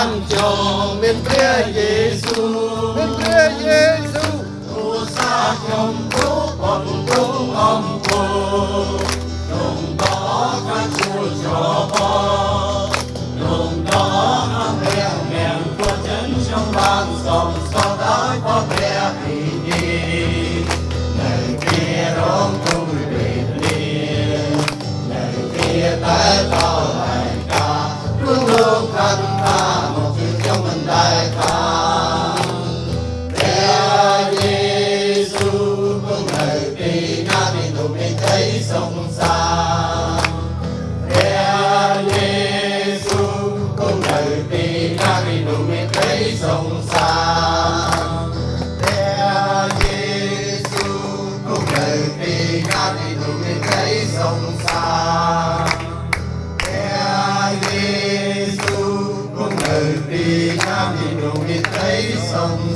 ban cho miền Pria Giêsu miền Pria Giêsu tu sa nhom tu còn tu âm cô nhom đó ca chua cho bò nhom đó ăn bèo mèo của chân trong ban sòng sau đó có bè thì đi nơi kia rong tu về liền nơi kia tay tao lại ca luôn luôn khăn ta một chữ trong mình đại ca Giêsu con người đi na đi tụ mình thấy sông xa Giêsu con người đi na đi tụ mình thấy sông xa Giêsu con người đi na đi tụ mình thấy sông xa Giêsu con người đi na đi tụ mình thấy sông